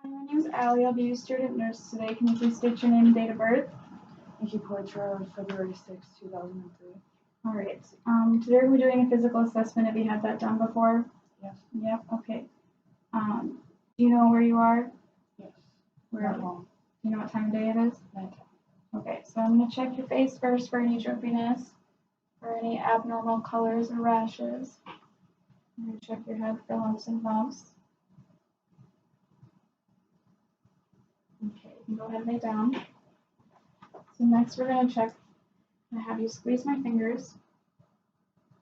Hi, my name is Allie. I'll be your student nurse today. Can you please state your name and date of birth? Nikki Poitra, February 6, 2003. All right. Today we're doing a physical assessment. Have you had that done before? Yes. Yep. Okay. Do you know where you are? Yes. Where? Not home. Do you know what time of day it is? Nighttime. Okay. So I'm gonna check your face first for any droopiness, for any abnormal colors or rashes. I'm gonna check your head for lumps and bumps. Okay. You can go ahead and lay down. So next we're gonna check. I'm gonna have you squeeze my fingers.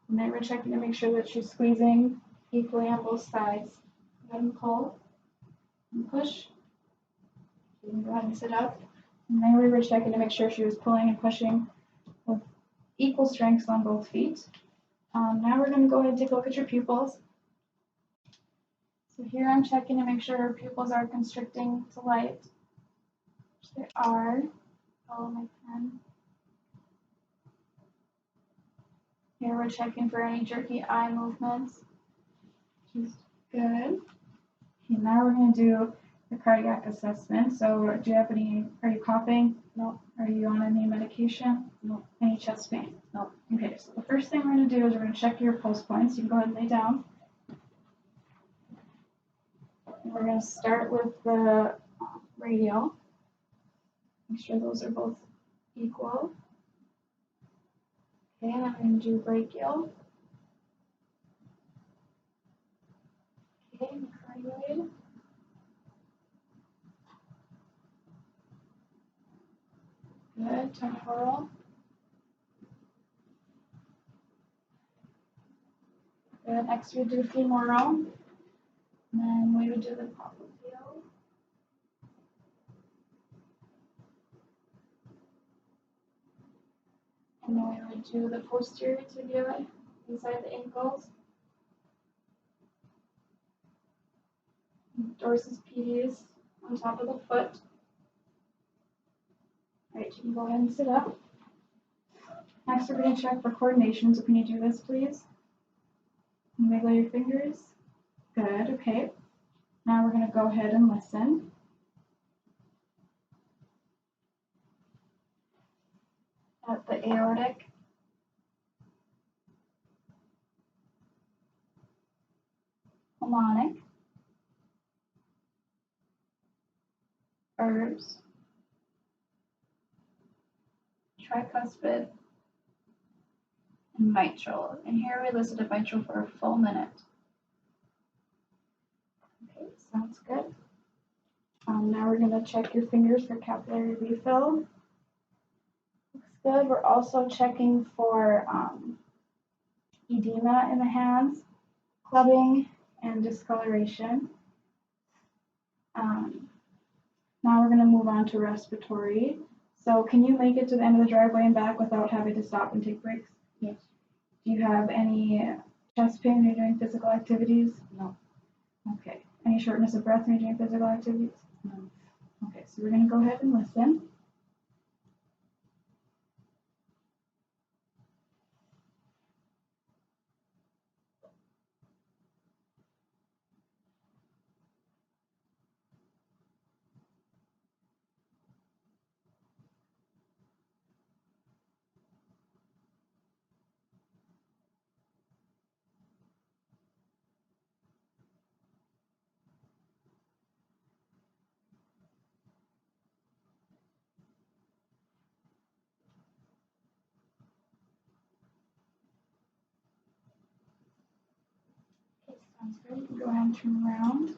And then we're checking to make sure that she's squeezing equally on both sides. Go ahead and pull and push. You can go ahead and sit up. And then we were checking to make sure she was pulling and pushing with equal strengths on both feet. Now we're going to go ahead and take a look at your pupils. So here I'm checking to make sure her pupils are constricting to light, which they are. Follow my pen. Here we're checking for any jerky eye movements, which is good. Okay, now we're going to do the cardiac assessment. So do you have any, are you coughing? No. Are you on any medication? No. Any chest pain? No. Okay, so the first thing we're going to do is we're going to check your pulse points. You can go ahead and lay down. And we're going to start with the radial. Make sure those are both equal. Okay, and I'm going to do brachial. Okay, and cardioid. Good, temporal. Good, next we do femoral. And then we would do the popliteal. And then we would do the posterior tibia inside the ankles. Dorsus pedis on top of the foot. Alright, you can go ahead and sit up. Next, we're going to check for coordination. So can you do this, please? And wiggle your fingers. Good, okay. Now we're going to go ahead and listen. At the aortic, pulmonic, herbs, tricuspid, and mitral. And here we listed a mitral for a full minute. Okay, sounds good. Now we're going to check your fingers for capillary refill. Looks good. We're also checking for edema in the hands, clubbing, and discoloration. Now we're going to move on to respiratory. So can you make it to the end of the driveway and back without having to stop and take breaks? Yes. Do you have any chest pain when you're doing physical activities? No. Okay. Any shortness of breath when you're doing physical activities? No. Okay, so we're going to go ahead and listen. Okay, sounds good. You can go ahead and turn around.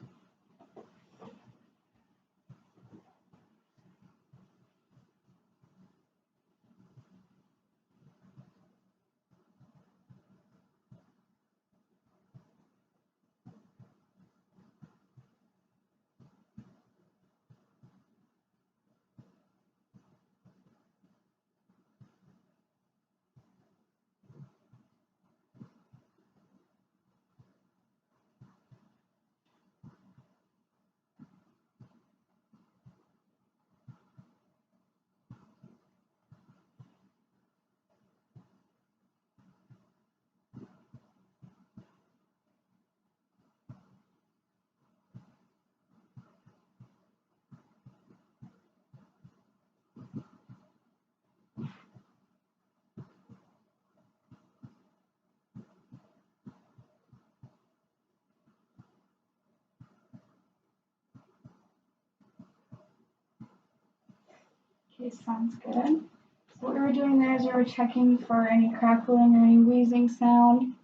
Okay, sounds good. So what we were doing there is we were checking for any crackling or any wheezing sound.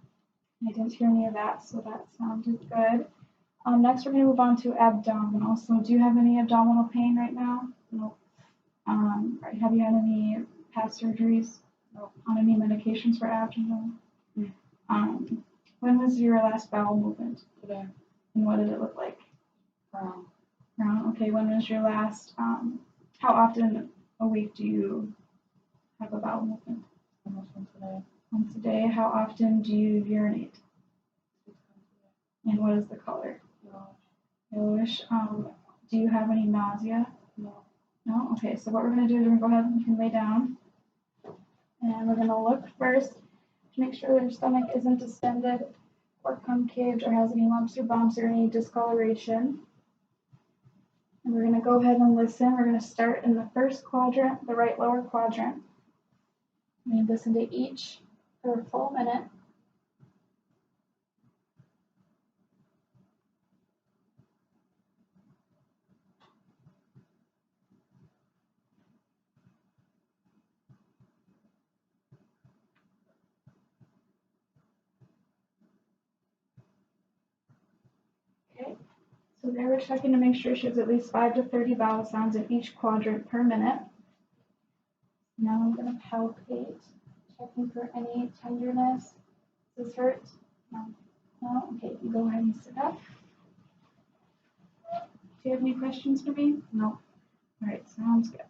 I didn't hear any of that, so that sounded good. Next we're gonna move on to abdominal. So do you have any abdominal pain right now? No. Have you had any past surgeries? No. On any medications for abdomen? Mm. When was your last bowel movement? Today. And what did it look like? Brown. Brown. Okay, when was your last, how often a week do you have a bowel movement? Almost once a day. Once a day. How often do you urinate? 6 times a day. And what is the color? Yellowish. Yellowish. Do you have any nausea? No. No? Okay, so what we're gonna do is we're gonna go ahead and you can lay down. And we're gonna look first to make sure that your stomach isn't distended or concaved or has any lumps or bumps or any discoloration. And we're gonna go ahead and listen. We're gonna start in the first quadrant, the right lower quadrant. We listen to each for a full minute. Okay, so there we're checking to make sure she has at least 5 to 30 vowel sounds in each quadrant per minute. Now I'm gonna palpate, checking for any tenderness. Does this hurt? No. No? Okay, you go ahead and sit up. Do you have any questions for me? No. All right, sounds good.